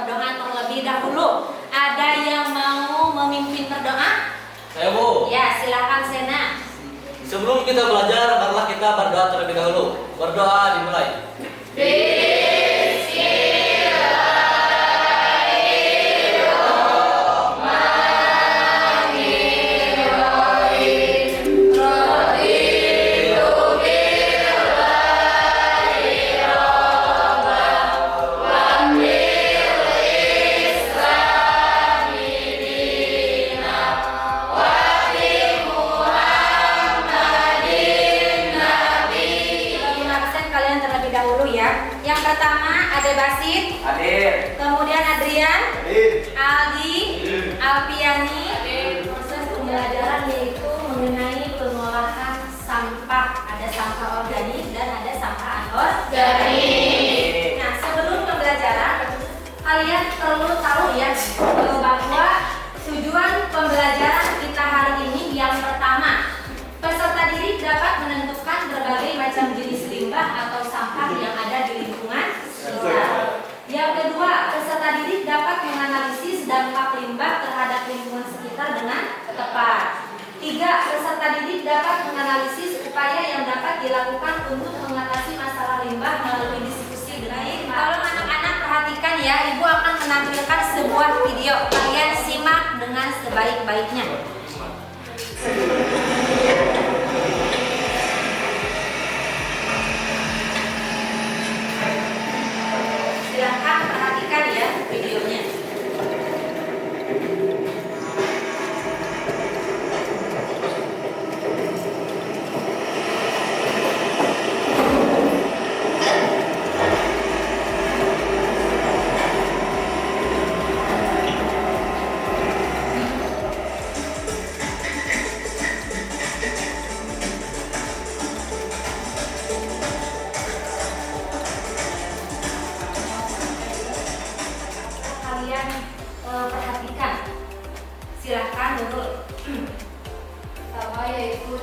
berdoa terlebih dahulu. Ada yang mau memimpin berdoa? Saya, Bu. Ya, silakan Sena. Sebelum kita belajar, marilah kita berdoa terlebih dahulu. Berdoa dimulai. Yang pertama Ade Basit, Hadir. kemudian Adrian, Hadir. Aldi, Alpiani. Proses pembelajaran yaitu mengenai pengolahan sampah. Ada sampah organik dan ada sampah anorganik. Nah, sebelum pembelajaran kalian perlu tahu ya bahwa tujuan pembelajaran kita hari ini yang pertama, peserta didik dapat menentukan berbagai macam jenis limbah atau sampah yang ada di lingkungan sekitar. Yang kedua, peserta didik dapat menganalisis dampak limbah terhadap lingkungan sekitar dengan tepat. Tiga, peserta didik dapat menganalisis upaya yang dapat dilakukan untuk mengatasi masalah limbah melalui diskusi dengan limbah. Tolong anak-anak perhatikan ya, Ibu akan menampilkan sebuah video. Kalian simak dengan sebaik-baiknya. Silahkan perhatikan ya videonya. Kalian perhatikan. Silahkan Nurul. Pertama yaitu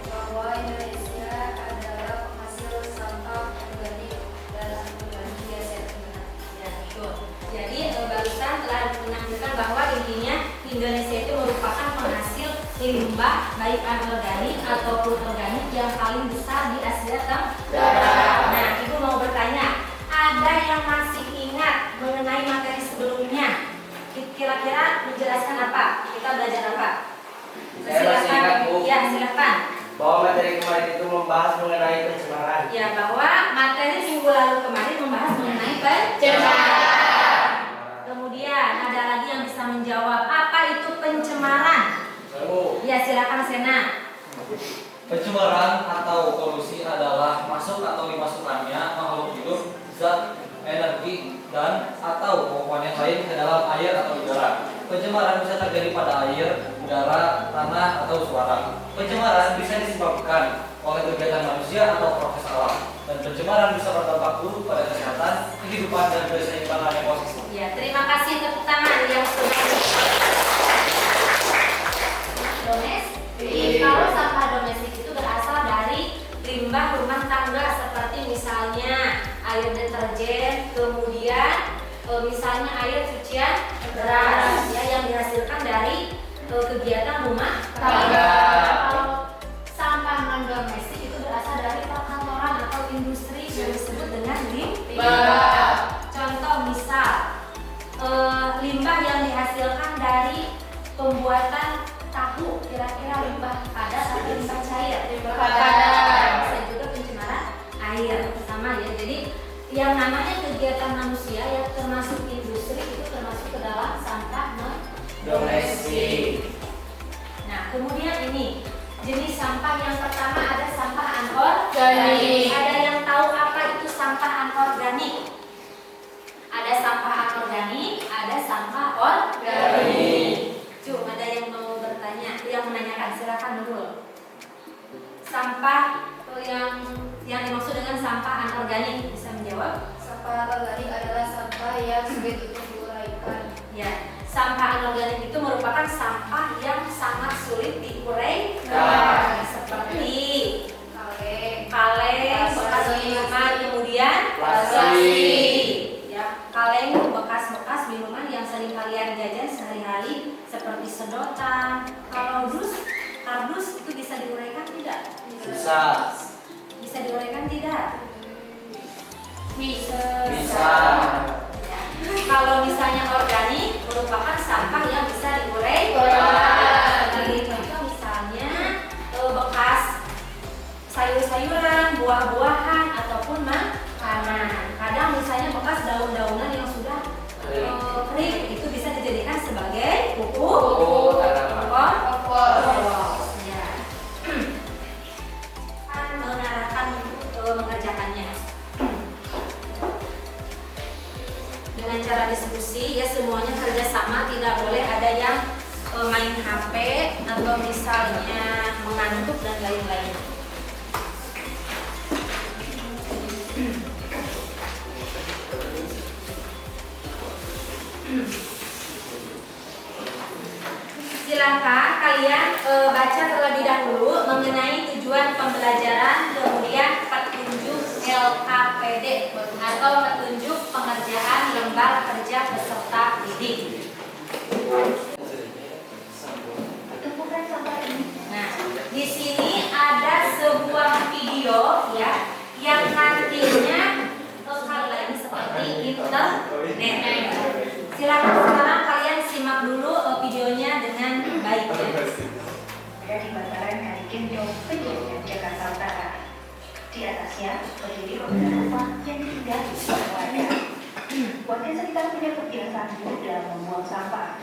bahwa Indonesia adalah penghasil sampah organik dan anorganik di Asia Tenggara. Ya, betul. Jadi barusan telah menampilkan bahwa intinya Indonesia itu merupakan penghasil limbah baik anorganik ataupun organik yang paling besar di Asia Tenggara. Nah, Ibu mau bertanya, ada yang masih ingat mengenai materi sebelumnya? Kira-kira menjelaskan apa? Kita belajar apa? Saya masih ingat, Bu. Ya, silakan. Bahwa materi kemarin itu membahas mengenai pencemaran. Ya, bahwa materi minggu lalu kemarin membahas mengenai pencemaran. Kemudian ada lagi yang bisa menjawab apa itu pencemaran? Saya, Bu. Ya, silakan Sena. Pencemaran atau polusi adalah masuk atau dimasukkannya makhluk hidup, zat, energi, dan atau komponen lain ke dalam air atau udara. Pencemaran bisa terjadi pada air, udara, tanah, atau suara. Pencemaran bisa disebabkan oleh kegiatan manusia atau proses alam. Dan pencemaran bisa berdampak buruk pada kesehatan, kehidupan, dan keseimbangan ekosistem. Ya, terima kasih tepuk tangan yang sudah domestik. Kalau sampah domestik itu berasal dari limbah rumah tangga seperti misalnya air deterjen, kemudian misalnya air cucian beras ya yang dihasilkan dari kegiatan rumah tangga. Kalau sampah non domestik itu berasal dari perkantoran atau industri yang disebut dengan limbah. Contoh misal limbah yang dihasilkan dari pembuatan tahu, kira-kira limbah padat atau limbah cair? Limbah padat. Bisa juga pencemaran air sama ya. Jadi yang namanya kegiatan manusia yang termasuk industri itu termasuk ke dalam sampah non domestik. Nah, kemudian ini jenis sampah yang pertama ada sampah anorganik. Ada yang tahu apa itu sampah anorganik? Ada sampah anorganik, ada sampah organik. Cuma ada yang mau bertanya, yang menanyakan, silakan dulu. Sampah yang dimaksud dengan sampah anorganik bisa menjawab? Sampah anorganik adalah sampah yang sulit untuk diuraikan. Ya, sampah anorganik itu merupakan sampah yang sangat sulit diuraikan, seperti kaleng, bekas minuman, kemudian plastik. kalian jajan sehari-hari seperti sedotan, kardus itu bisa diuraikan tidak? Bisa. Bisa diuraikan tidak? Bisa. Ya. Kalau misalnya organik merupakan sampah yang bisa diuraikan. Sebagai contoh misalnya bekas sayur-sayuran, buah-buahan ataupun makanan. Kadang misalnya bekas daun-daunan yang sudah kering itu bisa dijadikan sebagai pupuk kompos. Ya. Mengarahkan mengerjakannya dengan cara diskusi, ya semuanya kerjasama, tidak boleh ada yang main HP atau misalnya mengantuk dan lain-lain. Silakan kalian baca terlebih dahulu mengenai tujuan pembelajaran, kemudian petunjuk LKPD atau petunjuk pengerjaan lembar kerja peserta didik. Nah, di sini ada sebuah video ya yang nantinya hal lain seperti internet. Silakan sekarang kalian simak dulu videonya dengan baik ya. Ada di bantaran Kalikindo, Penjaringan, Jakarta Utara. Di atasnya berdiri beberapa rumah yang ditinggali oleh warga. Warga sekitar punya kebiasaan buruk dalam membuang sampah.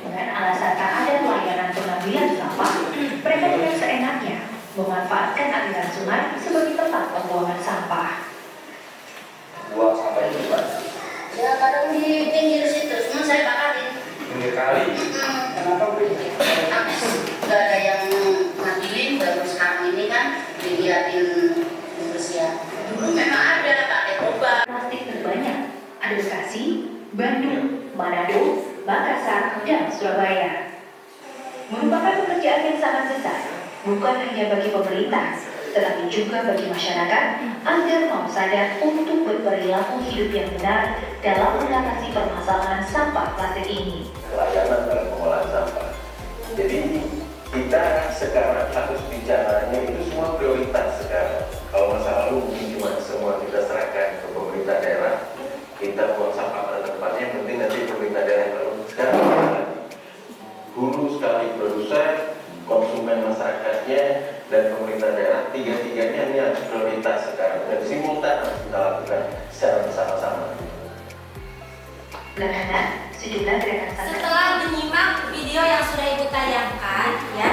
Dengan alasan tak ada pelayanan pengambilan sampah, mereka dengan seenaknya memanfaatkan aliran sungai sebagai tempat pembuangan sampah. Buang sampah itu Pak? Ya kadang di pinggir situ, cuma saya bakarin. Pinggir kali? Kenapa Bu? Gak ada yang ngambilin, baru sekarang ini kan dilihatin bersih. Dulu memang ada, pakai obat. Plastik terbanyak ada Bekasi, Bandung, Manado, Makassar, dan Surabaya. Merupakan pekerjaan yang sangat besar, bukan hanya bagi pemerintah, tetapi juga bagi masyarakat agar mau sadar untuk berperilaku hidup yang benar dalam mengatasi permasalahan sampah plastik ini. Pelayanan dalam pengolahan sampah. Jadi kita sekarang harus bicaranya itu semua prioritas sekarang. Kalau masa lalu mungkin cuma semua kita serahkan ke pemerintah daerah, kita buang sampah pada tempatnya, penting nanti pemerintah daerah lalu. Sekarang hulu sekali produsen, konsumen masyarakatnya, dan pemerintah daerah, tiga-tiganya ini harus prioritas sekarang dan simultan harus kita lakukan secara bersama-sama. Belakangan, sejumlah gerakan sampah. Setelah menyimak video yang sudah ibu tayangkan, ya,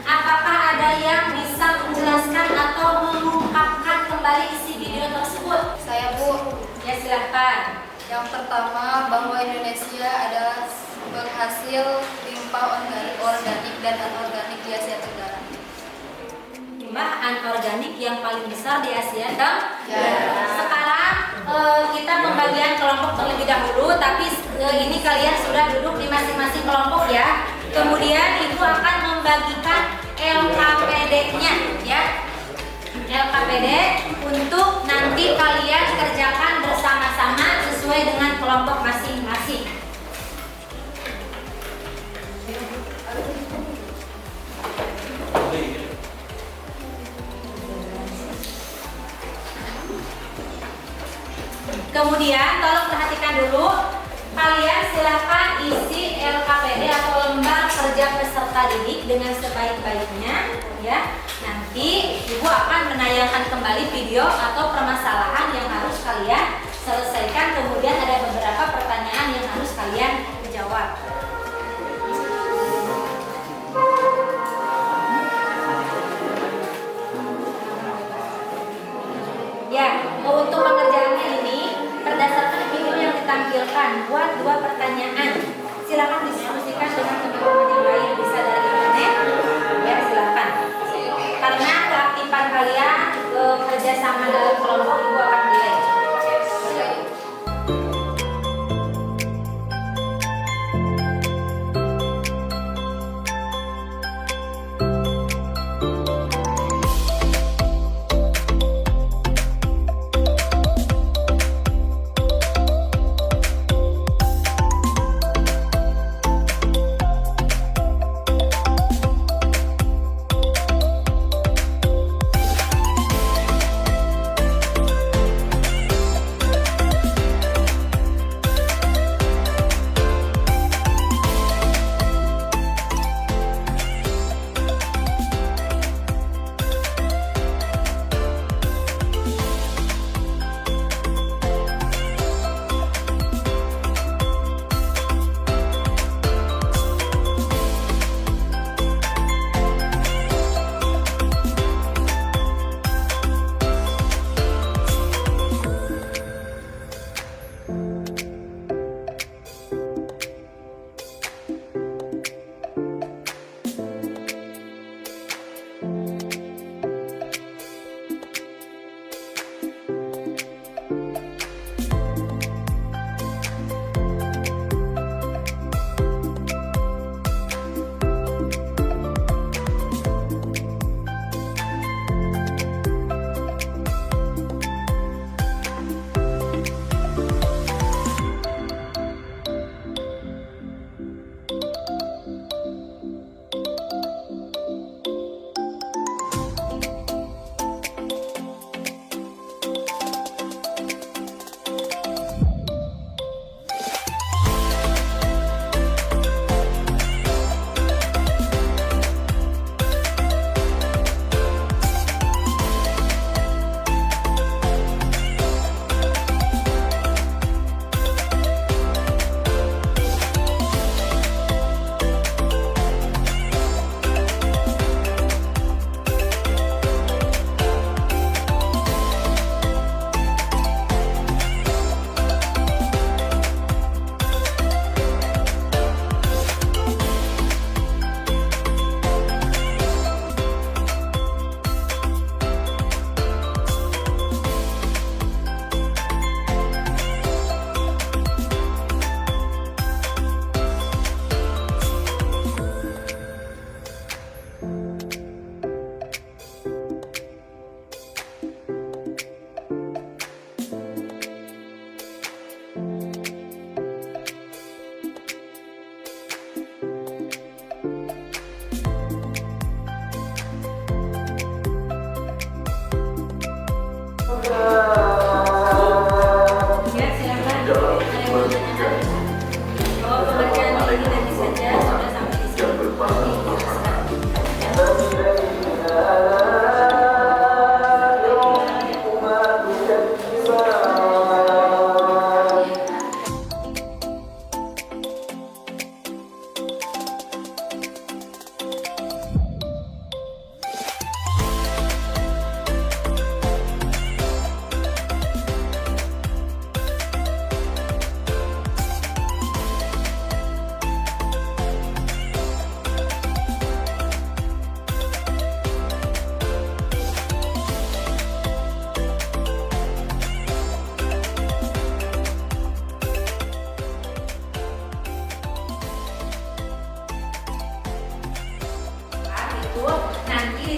apakah ada yang bisa menjelaskan atau mengungkapkan kembali isi video tersebut? Saya Bu, Ya silahkan. yang pertama bahwa Indonesia adalah penghasil limbah organik dan anorganik di Asia Tenggara. Limbah anorganik yang paling besar di Asia Tenggara. Ya. Sekarang kita pembagian kelompok terlebih dahulu, tapi ini kalian sudah duduk di masing-masing kelompok ya. Kemudian ibu akan membagikan LKPD-nya ya. LKPD untuk nanti kalian kerjakan bersama-sama sesuai dengan kelompok masing-masing. Kemudian tolong perhatikan dulu, kalian silakan isi LKPD atau lembar kerja peserta didik dengan sebaik-baiknya ya. Nanti ibu akan menayangkan kembali video atau permasalahan yang harus kalian selesaikan. Kemudian ada beberapa pertanyaan yang harus kalian jawab. Ya, untuk pengerjaannya ini berdasarkan video yang ditampilkan, buat 2 pertanyaan. Silakan diskusikan dengan teman-teman yang lain, bisa dari internet. Ya, silakan. Karena keaktifan kalian kerjasama dalam kelompok ibu akan nilai.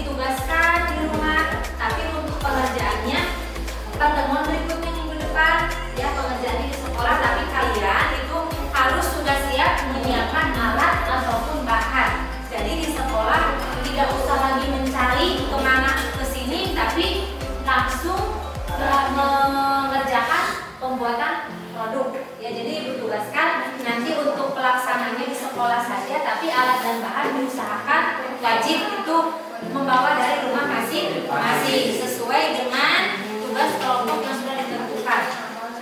ditugaskan di rumah, tapi untuk pengerjaannya pertemuan berikutnya minggu depan ya, pengerjaannya di sekolah, tapi kalian itu harus sudah siap menyiapkan alat ataupun bahan. Jadi di sekolah tidak usah lagi mencari kemana kesini, tapi langsung mengerjakan pembuatan produk ya. Jadi ditugaskan nanti untuk pelaksananya di sekolah saja, tapi alat dan bahan diusahakan wajib itu membawa dari rumah masing-masing sesuai dengan tugas kelompok yang sudah ditentukan.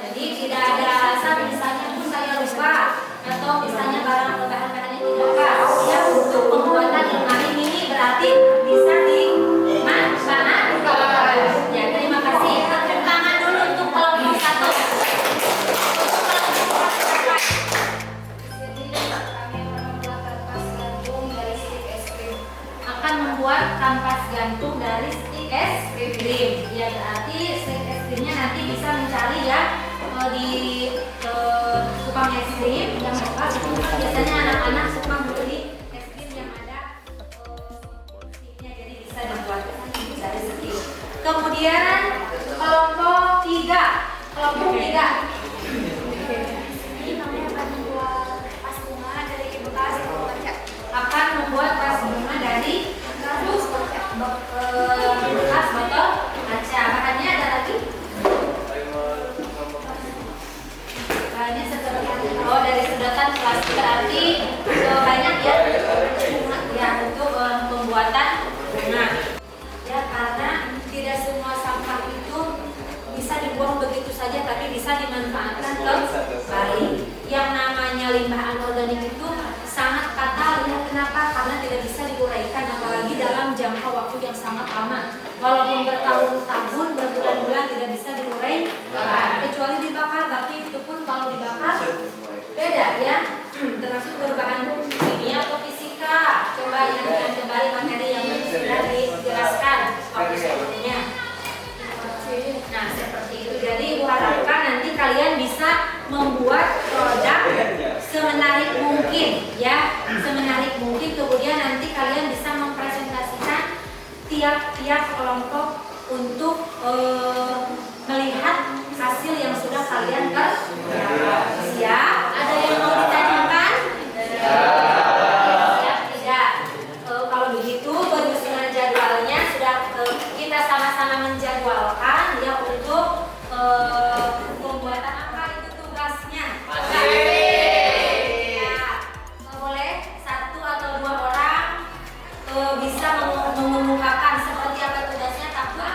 Jadi tidak ada alasan misalnya Bu saya lupa, atau misalnya barang bahan-bahannya tidak pas ya. Untuk pembuatan lemari mini berarti bisa di mana? Ya, terima kasih. Tepuk tangan dulu untuk kelompok 1. Akan membuat kanvas gantung dari stik es krim. Ya, berarti stik es krimnya nanti bisa mencari ya di tukang es krim yang lepas. Biasanya anak-anak suka membeli es krim yang ada stiknya, jadi bisa dibuat dari stik. Kemudian kelompok 3. Ini namanya akan membuat vas bunga dari bekas kaca. Akan membuat vas bunga dari bekas botol kaca. Bahannya ada lagi? Bahannya sedotan. Oh, dari sedotan plastik, berarti banyak ya. Ya, untuk pembuatan bunga. Ya, karena tidak semua sampah itu bisa dibuang begitu saja, tapi bisa dimanfaatkan kembali. Yang namanya limbah anorganik itu sangat fatal ya. Kenapa? Karena tidak bisa diuraikan, apalagi dalam jangka waktu yang sangat lama. Walaupun bertahun-tahun, berbulan-bulan tidak bisa diurai, kecuali dibakar. Tapi itu pun kalau dibakar beda ya. Termasuk berbahan kimia atau fisika. Coba yang kembali materi yang sudah dijelaskan sebetulnya. Nah, seperti itu. Jadi Ibu harapkan nanti kalian bisa membuat produk semenarik mungkin ya, semenarik mungkin. Kemudian nanti kalian bisa mempresentasikan tiap-tiap kelompok untuk melihat hasil yang sudah kalian kerjakan. Siap? Ada yang mau ditanyakan? Siap tidak? Kalau begitu penyusunan jadwalnya sudah kita sama-sama menjadwalkan ya untuk pembuatan apa itu tugasnya. Ya, boleh 1 atau 2 orang bisa mengemukakan seperti apa tugasnya, tanpa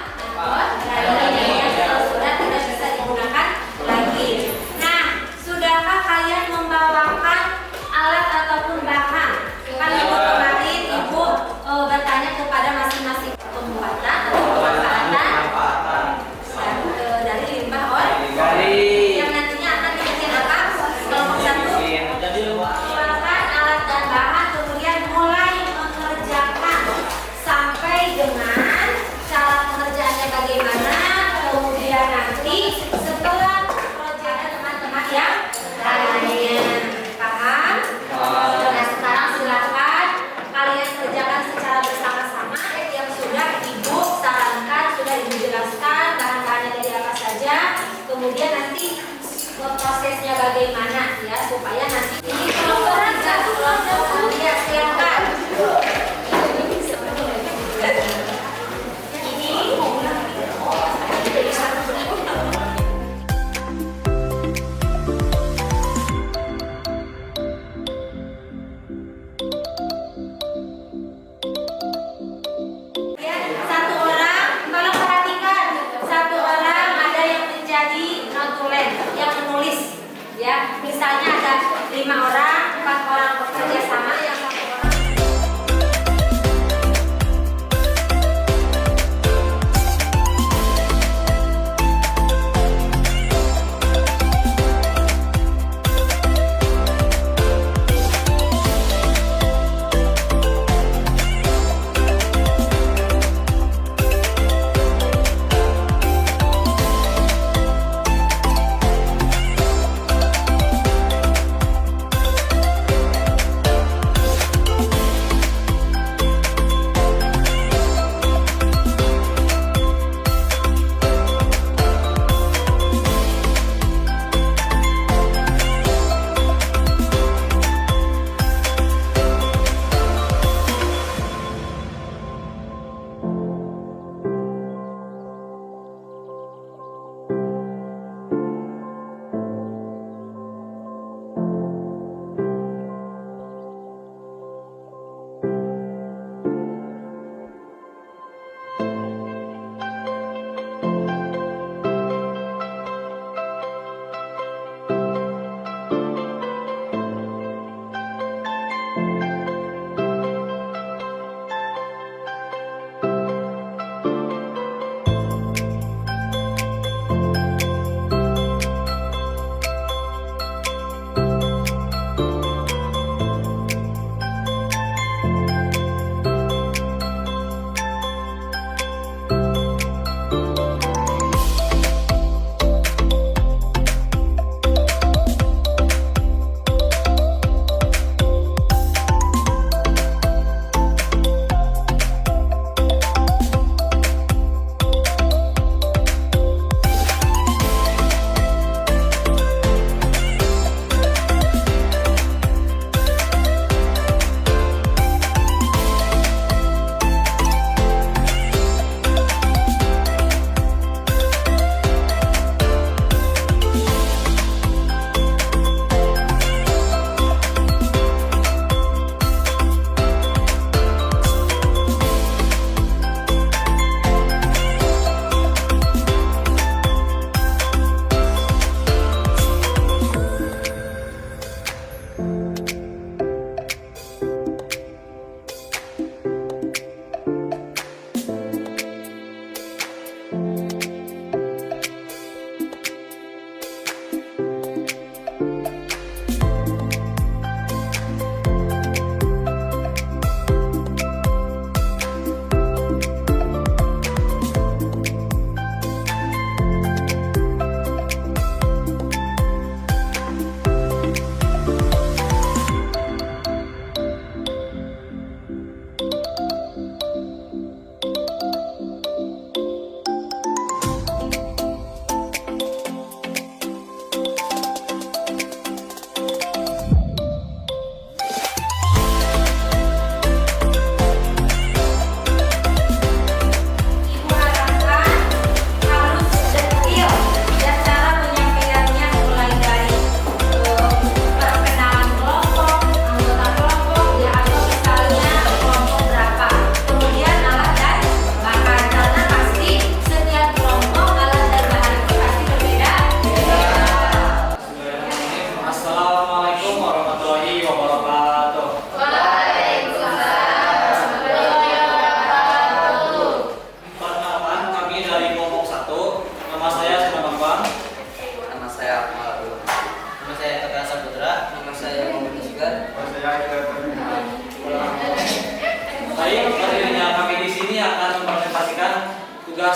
sudah tidak bisa digunakan lagi. Nah, sudahkah kalian membawakan alat ataupun bahan? Kan minggu kemarin Ibu bertanya kepada masing-masing pembuatan atau pemanfaatan dari limbah yang nantinya akan dibikin apa? Kelompok 1 membawakan alat dan bahan, kemudian mulai mengerjakan sampai dengan cara pengerjaannya bagaimana, kemudian nanti setelah proyeknya teman-teman yang lainnya. Paham? Nah, sekarang silakan kalian kerjakan secara bersama-sama yang sudah Ibu sarankan, sudah Ibu jelaskan bahan-bahannya dari apa saja, kemudian nanti prosesnya bagaimana ya, supaya nanti ini kelompok 3 ya, silakan. Ya, 1 orang, tolong perhatikan, 1 orang ada yang menjadi notulen, yang menulis ya. Misalnya ada 5 orang, 4 orang bekerja sama, yang 1 orang.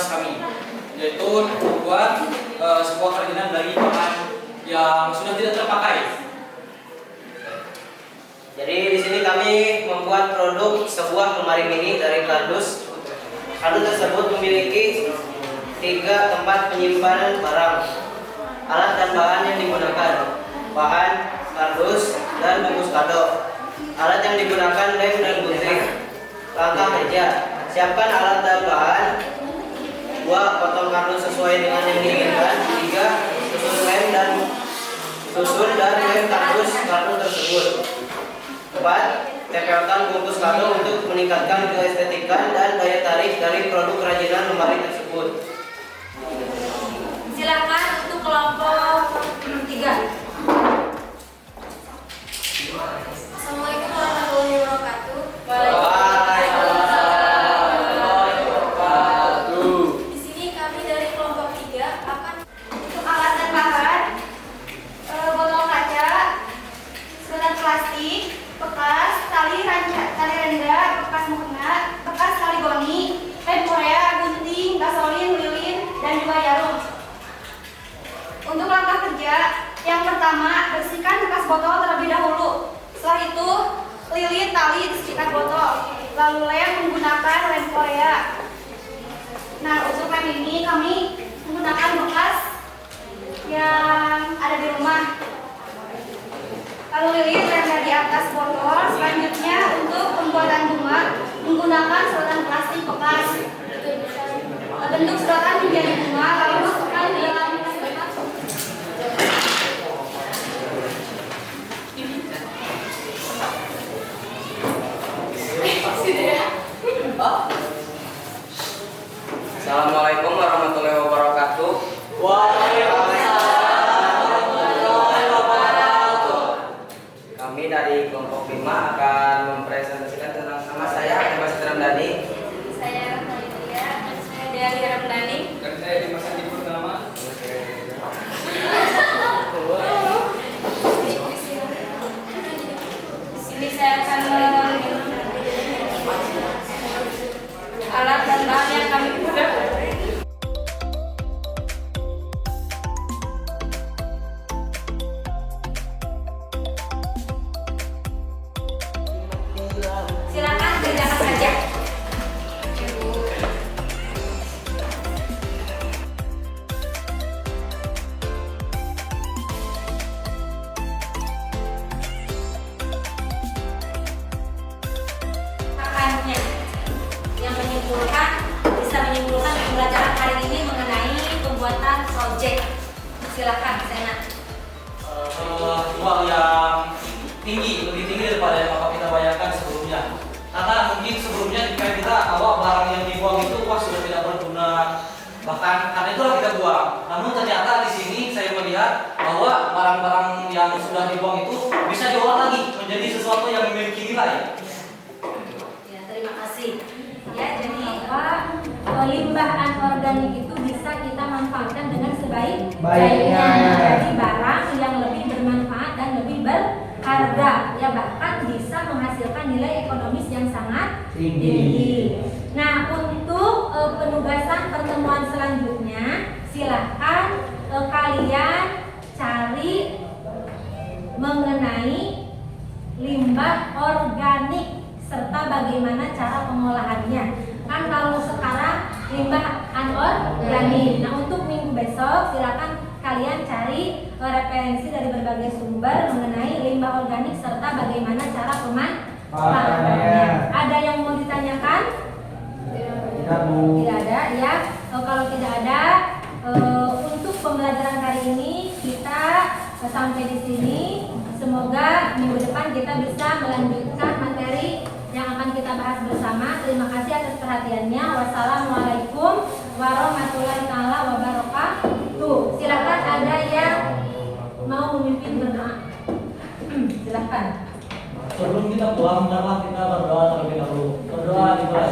tugas kami, yaitu membuat sebuah kerajinan dari bahan yang sudah tidak terpakai. Jadi di sini kami membuat produk sebuah lemari mini dari kardus. Kardus tersebut memiliki 3 tempat penyimpanan barang, alat dan bahan yang digunakan, bahan, kardus, dan bungkus kado. Alat yang digunakan lem dan gunting. Langkah kerja: siapkan alat dan bahan. 2. Potong kardus sesuai dengan yang diinginkan. 3. Susun dan lem kardus tersebut. 4. Tempelkan bungkus kado untuk meningkatkan keestetikan dan daya tarik dari produk kerajinan lemari tersebut. Silakan untuk kelompok 3. Assalamualaikum warahmatullahi wabarakatuh. Di sini kami dari kelompok 3 akan Untuk alat dan bahan, botol kaca, sedotan plastik, bekas tali renda, bekas mukena, bekas tali goni, lem Korea, gunting, gasolin, lilin, dan juga jarum. Untuk langkah kerja, yang pertama bersihkan bekas botol terlebih dahulu. Setelah itu lilit tali di sekitar botol, lalu lem menggunakan lem Korea. Nah, untuk lem ini kami menggunakan bekas yang ada di rumah. Lalu lilit lemnya di atas botol. Selanjutnya untuk pembuatan bunga menggunakan sedotan plastik bekas. Bentuk sedotan menjadi bunga lalu masukkan di dalam sedotan. Assalamualaikum warahmatullahi wabarakatuh. Kami dari kelompok 5 akan mempresentasikan tentang nama saya Dimas Ramdhani. saya Nadia, saya dari Ramdhani. Dan saya Dimas Andi Purnama. Di sini saya akan alat dan bahan yang kami gunakan. Silakan kerjakan saja. Akannya yang bisa menyimpulkan pembelajaran hari ini mengenai pembuatan project. Silakan, Sena. Uang yang lebih tinggi daripada yang bapak kita bayarkan sebelumnya. Karena mungkin sebelumnya jika kita bawa barang yang dibuang itu sudah tidak berguna, bahkan karena itulah kita buang. Namun ternyata di sini saya melihat bahwa barang-barang yang sudah dibuang itu bisa diolah lagi menjadi sesuatu yang memiliki nilai. Ya, terima kasih. Ya, jadi limbah anorganik itu bisa kita manfaatkan dengan sebaik-baiknya. Jadi barang yang lebih bermanfaat dan lebih berharga, ya bahkan bisa menghasilkan nilai ekonomis yang sangat tinggi. Nah, untuk penugasan pertemuan selanjutnya, silahkan kalian cari mengenai limbah organik serta bagaimana cara pengolahannya. Kan kalau sekarang limbah anorganik. Nah, untuk minggu besok silakan kalian cari referensi dari berbagai sumber mengenai limbah organik serta bagaimana cara pemanfaatannya. Ada yang mau ditanyakan? Tidak ada, ya. Kalau tidak ada, untuk pembelajaran kali ini kita sampai di sini. Semoga minggu depan kita bisa melanjutkan materi yang akan kita bahas bersama. Terima kasih atas perhatiannya. Wassalamualaikum warahmatullahi wabarakatuh. Silakan ada yang mau memimpin berdoa. Silakan. Sebelum kita pulang, kita berdoa terlebih dahulu. Berdoa dimulai.